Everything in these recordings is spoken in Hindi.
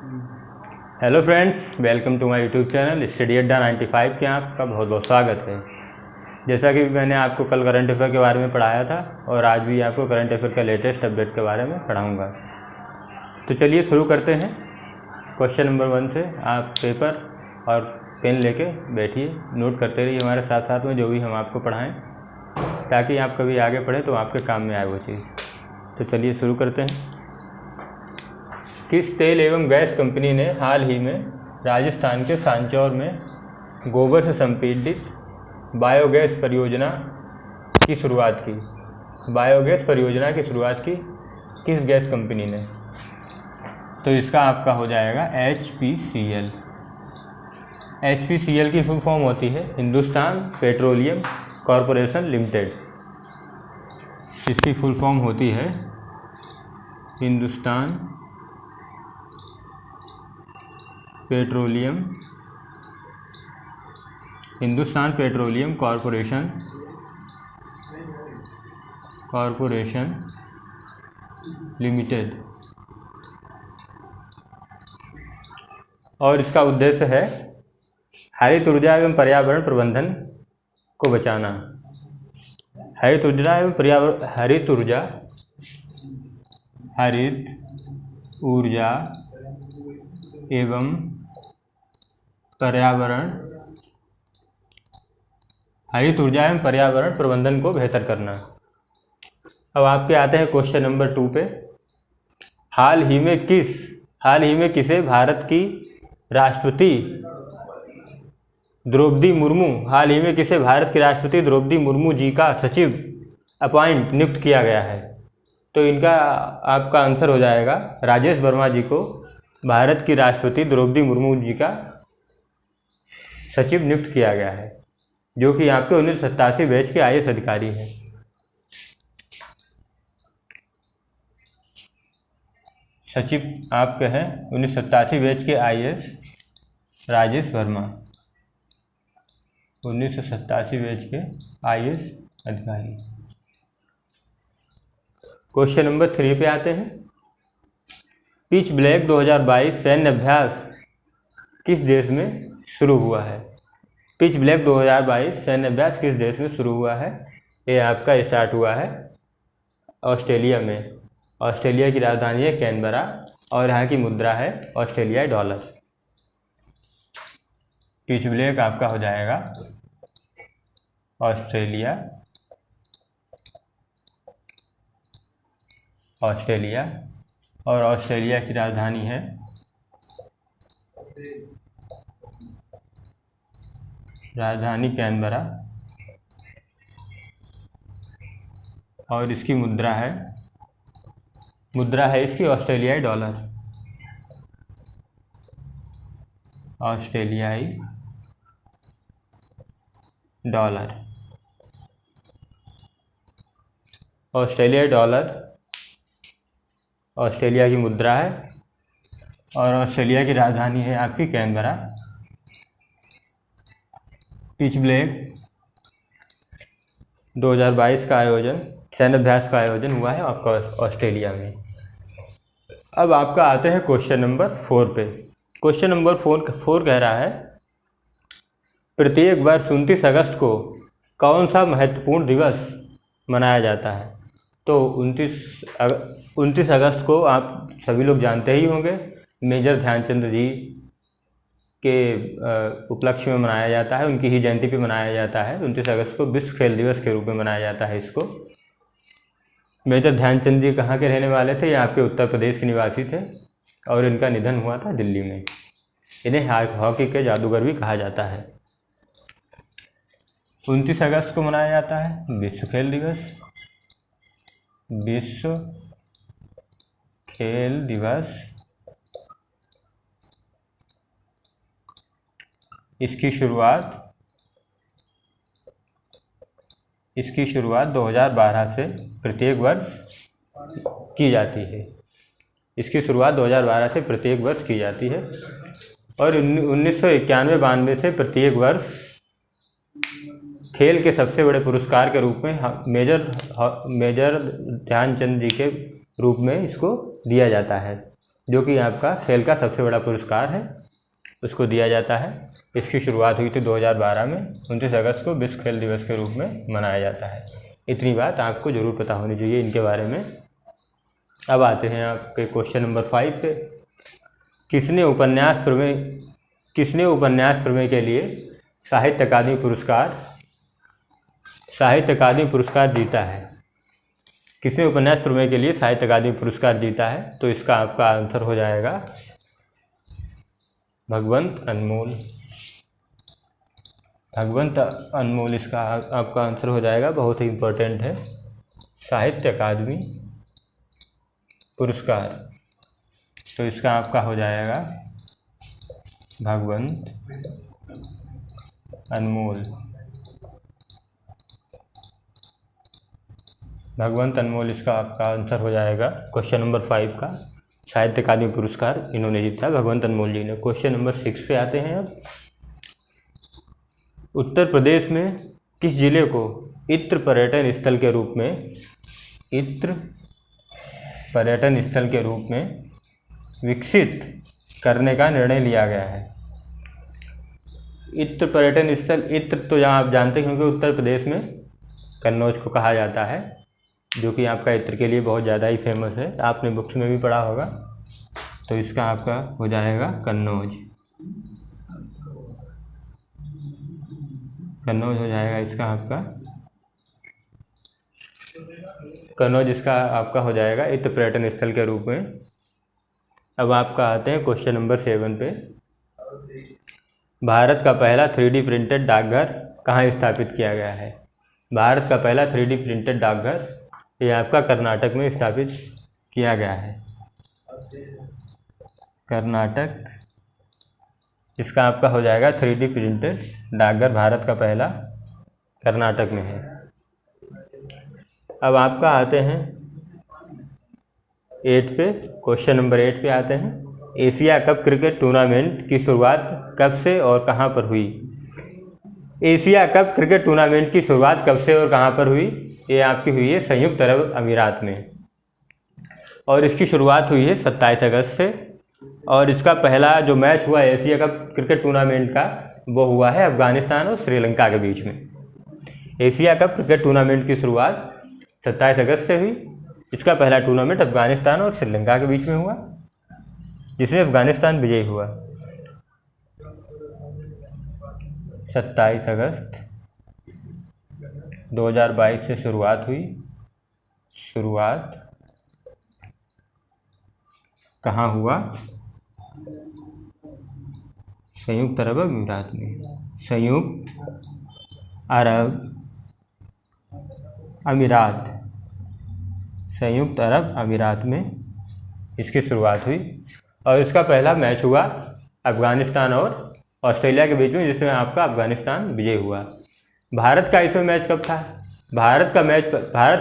Hello friends, welcome to my YouTube channel study Adda 95 के आपका बहुत बहुत स्वागत है। जैसा कि मैंने आपको कल करंट अफेयर के बारे में पढ़ाया था और आज भी आपको करंट अफेयर का लेटेस्ट अपडेट के बारे में पढ़ाऊंगा। तो चलिए शुरू करते हैं। क्वेश्चन नंबर 1 से आप पेपर और पेन लेके बैठिए, नोट करते रहिए हमारे साथ साथ में जो भी हम आपको पढ़ाएँ, ताकि आप कभी आगे पढ़ें तो आपके काम में आए वो चीज़। तो चलिए शुरू करते हैं। किस तेल एवं गैस कंपनी ने हाल ही में राजस्थान के सांचौर में गोबर से संपीड़ित बायोगैस परियोजना की शुरुआत की? बायोगैस परियोजना की शुरुआत की किस गैस कंपनी ने? तो इसका आपका हो जाएगा HPCL। HPCL की फुल फॉर्म होती है हिंदुस्तान पेट्रोलियम कॉरपोरेशन लिमिटेड। इसकी फुल फॉर्म होती है हिंदुस्तान पेट्रोलियम कॉरपोरेशन लिमिटेड। और इसका उद्देश्य है हरित ऊर्जा एवं पर्यावरण प्रबंधन को बचाना। हरित ऊर्जा एवं पर्यावरण प्रबंधन को बेहतर करना। अब आपके आते हैं क्वेश्चन नंबर 2 पे। हाल ही में किसे भारत की राष्ट्रपति द्रौपदी मुर्मू जी का सचिव नियुक्त किया गया है? तो इनका आपका आंसर हो जाएगा राजेश वर्मा जी को भारत की राष्ट्रपति द्रौपदी मुर्मू जी का सचिव नियुक्त किया गया है, जो कि आपके 1987 बैच के IAS अधिकारी हैं। सचिव आपके हैं 1987 बैच के IAS राजेश वर्मा, 1987 बैच के IAS अधिकारी। क्वेश्चन नंबर 3 पे आते हैं। पिच ब्लैक 2022 सैन्य अभ्यास किस देश में शुरू हुआ है? पिच ब्लैक 2022 सैन्य अभ्यास किस देश में शुरू हुआ है? ये आपका स्टार्ट हुआ है ऑस्ट्रेलिया में। ऑस्ट्रेलिया की राजधानी है कैनबरा और यहाँ की मुद्रा है ऑस्ट्रेलियाई डॉलर। पिच ब्लैक आपका हो जाएगा ऑस्ट्रेलिया और ऑस्ट्रेलिया की राजधानी है कैनबरा और इसकी मुद्रा है इसकी ऑस्ट्रेलियाई डॉलर। ऑस्ट्रेलिया की मुद्रा है और ऑस्ट्रेलिया की राजधानी है आपकी कैनबरा। पिच ब्लैक 2022 का सैन्य अभ्यास का आयोजन हुआ है आपका ऑस्ट्रेलिया में। अब आपका आते हैं क्वेश्चन नंबर 4 पे। क्वेश्चन नंबर 4 कह रहा है प्रत्येक वर्ष 29 अगस्त को कौन सा महत्वपूर्ण दिवस मनाया जाता है? तो 29 अगस्त को आप सभी लोग जानते ही होंगे, मेजर ध्यानचंद जी के उपलक्ष्य में मनाया जाता है, उनकी ही जयंती पे मनाया जाता है। 29 अगस्त को विश्व खेल दिवस के रूप में मनाया जाता है इसको। मेजर ध्यानचंद जी कहाँ के रहने वाले थे? ये आपके उत्तर प्रदेश के निवासी थे और इनका निधन हुआ था दिल्ली में। इन्हें हॉकी के जादूगर भी कहा जाता है। 29 अगस्त को मनाया जाता है विश्व खेल दिवस। इसकी शुरुआत 2012 से प्रत्येक वर्ष की जाती है। और 1991-92 से प्रत्येक वर्ष खेल के सबसे बड़े पुरस्कार के रूप में मेजर ध्यानचंद जी के रूप में इसको दिया जाता है। जो कि आपका खेल का सबसे बड़ा पुरस्कार है, उसको दिया जाता है। इसकी शुरुआत हुई थी 2012 में। 29 अगस्त को विश्व खेल दिवस के रूप में मनाया जाता है। इतनी बात आपको ज़रूर पता होनी चाहिए इनके बारे में। अब आते हैं आपके क्वेश्चन नंबर 5 पे। किसने उपन्यास प्रमेय के लिए साहित्य अकादमी पुरस्कार जीता है? किसने उपन्यास प्रमेय के लिए साहित्य अकादमी पुरस्कार जीता है? तो इसका आपका आंसर हो जाएगा भगवंत अनमोल। इसका आपका आंसर हो जाएगा, बहुत ही इम्पोर्टेंट है, साहित्य अकादमी पुरस्कार। तो इसका आपका हो जाएगा भगवंत अनमोल। इसका आपका आंसर हो जाएगा क्वेश्चन नंबर 5 का। साहित्य अकादमी पुरस्कार इन्होंने जीता, भगवंत अनमोल जी ने। क्वेश्चन नंबर 6 पे आते हैं। अब उत्तर प्रदेश में किस जिले को इत्र पर्यटन स्थल के रूप में विकसित करने का निर्णय लिया गया है? इत्र पर्यटन स्थल, इत्र तो जहाँ आप जानते हैं, क्योंकि उत्तर प्रदेश में कन्नौज को कहा जाता है, जो कि आपका इत्र के लिए बहुत ज़्यादा ही फेमस है। आपने बुक्स में भी पढ़ा होगा। तो इसका आपका हो जाएगा कन्नौज हो जाएगा इसका आपका कन्नौज। इसका आपका हो जाएगा इत्र पर्यटन स्थल के रूप में। अब आपका आते हैं क्वेश्चन नंबर 7 पे। भारत का पहला 3D प्रिंटेड डाकघर कहाँ स्थापित किया गया है? भारत का पहला 3D प्रिंटेड डाकघर ये आपका कर्नाटक में स्थापित किया गया है। कर्नाटक, इसका आपका हो जाएगा 3D प्रिंटेड डाकघर भारत का पहला कर्नाटक में है। अब आपका आते हैं 8 पे, क्वेश्चन नंबर 8 पे आते हैं। एशिया कप क्रिकेट टूर्नामेंट की शुरुआत कब से और कहां पर हुई? एशिया कप क्रिकेट टूर्नामेंट की शुरुआत कब से और कहां पर हुई? ये आपकी हुई है संयुक्त अरब अमीरात में, और इसकी शुरुआत हुई है 27 अगस्त से। और इसका पहला जो मैच हुआ एशिया कप क्रिकेट टूर्नामेंट का, वो हुआ है अफगानिस्तान और श्रीलंका के बीच में। एशिया कप क्रिकेट टूर्नामेंट की शुरुआत 27 अगस्त से हुई। इसका पहला टूर्नामेंट अफगानिस्तान और श्रीलंका के बीच में हुआ, जिसमें अफगानिस्तान विजयी हुआ। 27 अगस्त 2022 से शुरुआत हुई। शुरुआत कहाँ हुआ? संयुक्त अरब अमीरात में। संयुक्त अरब अमीरात में इसकी शुरुआत हुई। और इसका पहला मैच हुआ अफगानिस्तान और ऑस्ट्रेलिया के बीच में, जिसमें आपका अफगानिस्तान विजय हुआ। भारत का इसमें मैच कब था? भारत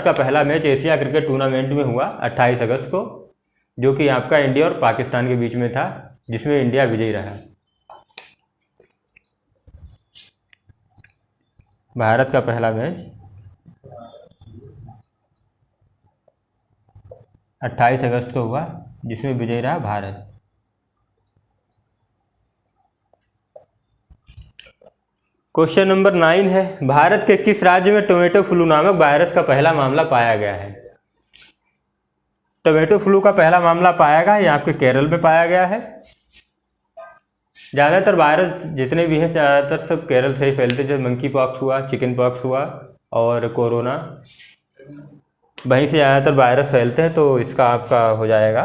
का पहला मैच एशिया क्रिकेट टूर्नामेंट में हुआ 28 अगस्त को, जो कि आपका इंडिया और पाकिस्तान के बीच में था, जिसमें इंडिया विजयी रहा। भारत का पहला मैच 28 अगस्त को हुआ, जिसमें विजयी रहा भारत। क्वेश्चन नंबर 9 है। भारत के किस राज्य में टोमेटो फ्लू नामक वायरस का पहला मामला पाया गया है? टोमेटो फ्लू का पहला मामला पाया गया है, ये आपके केरल में पाया गया है। ज़्यादातर वायरस जितने भी हैं, ज़्यादातर सब केरल से ही फैलते, जैसे मंकी पॉक्स हुआ, चिकन पॉक्स हुआ और कोरोना, वहीं से ज़्यादातर वायरस फैलते हैं। तो इसका आपका हो जाएगा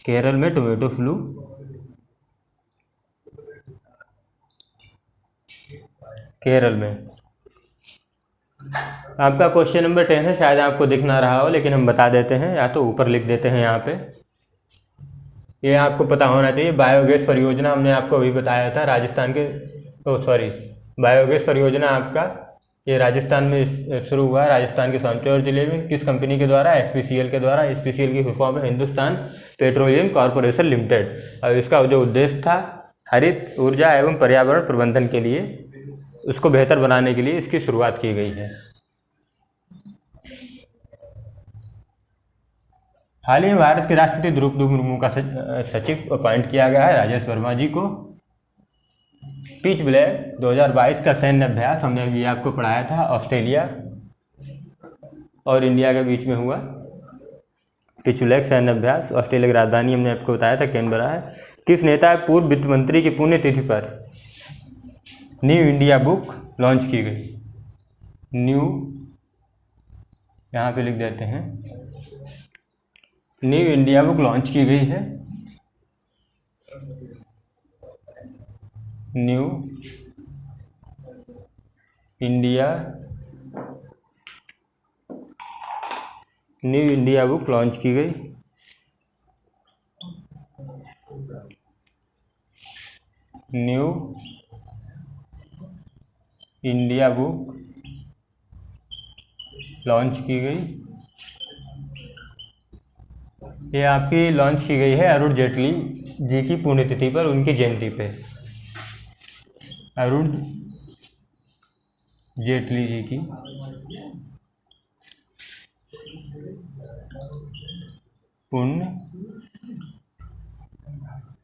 केरल में टोमेटो फ्लू। केरल में। आपका क्वेश्चन नंबर 10 है, शायद आपको दिख ना रहा हो, लेकिन हम बता देते हैं, या तो ऊपर लिख देते हैं यहाँ पे। ये आपको पता होना चाहिए। बायोगैस परियोजना हमने आपको अभी बताया था, राजस्थान के बायोगैस परियोजना आपका ये राजस्थान में शुरू हुआ, राजस्थान के सोनचौर जिले में। किस कंपनी के द्वारा? HPCL के द्वारा। HPCL की फुल फॉर्म है हिंदुस्तान पेट्रोलियम कॉरपोरेशन लिमिटेड। और इसका जो उद्देश्य था, हरित ऊर्जा एवं पर्यावरण प्रबंधन के लिए, उसको बेहतर बनाने के लिए इसकी शुरुआत की गई है। हाल ही में भारत के राष्ट्रपति द्रौपदी मुर्मू का सचिव अपॉइंट किया गया है राजेश वर्मा जी को। पिच ब्लैक 2022 का सैन्य अभ्यास हमने अभी आपको पढ़ाया था, ऑस्ट्रेलिया और इंडिया के बीच में हुआ पिच ब्लैक सैन्य अभ्यास। ऑस्ट्रेलिया की राजधानी हमने आपको बताया था कैनबरा है। किस नेता पूर्व वित्त मंत्री की पुण्यतिथि पर न्यू इंडिया बुक लॉन्च की गई? न्यू, यहाँ पे लिख देते हैं, न्यू इंडिया बुक लॉन्च की गई है। न्यू इंडिया बुक लॉन्च की गई। न्यू इंडिया बुक लॉन्च की गई। ये आपकी लॉन्च की गई है अरुण जेटली जी की पुण्यतिथि पर, उनकी जयंती पे। अरुण जेटली जी की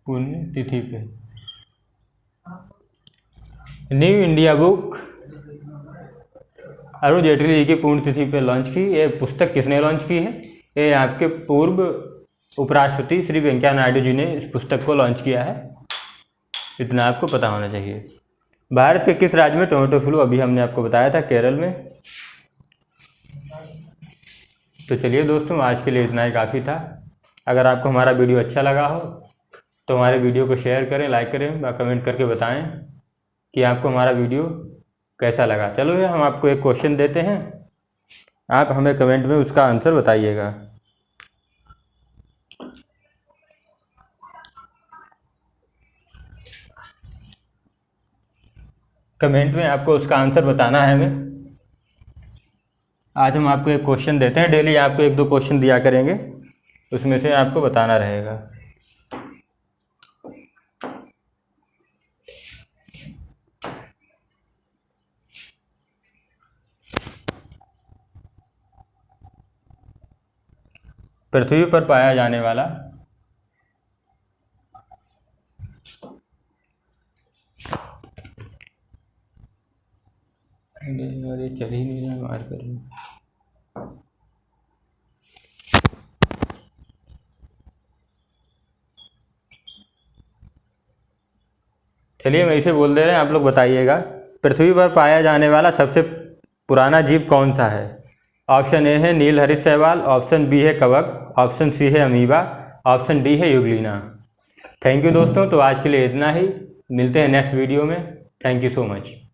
पुण्यतिथि पे new India book Arun Jaitley ji की पुण्यतिथि पे लॉन्च की। ये पुस्तक किसने लॉन्च की है? ये आपके पूर्व उपराष्ट्रपति श्री वेंकैया नायडू जी ने इस पुस्तक को लॉन्च किया है। इतना आपको पता होना चाहिए। भारत के किस राज्य में टोमेटो फ्लू? अभी हमने आपको बताया था, केरल में। तो चलिए दोस्तों, आज के लिए इतना ही काफ़ी था। अगर आपको हमारा वीडियो अच्छा लगा हो तो हमारे वीडियो को शेयर करें, लाइक करें, कमेंट करके बताएं कि आपको हमारा वीडियो कैसा लगा। चलो ये हम आपको एक क्वेश्चन देते हैं, आप हमें कमेंट में उसका आंसर बताइएगा। कमेंट में आपको उसका आंसर बताना है हमें। आज हम आपको एक क्वेश्चन देते हैं, डेली आपको 1-2 क्वेश्चन दिया करेंगे, उसमें से आपको बताना रहेगा। पृथ्वी पर पाया जाने वाला अरे चल ही नहीं रहा, मार कर। चलिए मैं इसे बोल दे रहे हैं, आप लोग बताइएगा। पृथ्वी पर पाया जाने वाला सबसे पुराना जीव कौन सा है? ऑप्शन ए है नील हरित शैवाल, ऑप्शन बी है कवक, ऑप्शन सी है अमीबा, ऑप्शन डी है युगलिना। थैंक यू दोस्तों, तो आज के लिए इतना ही। मिलते हैं नेक्स्ट वीडियो में। Thank you so much.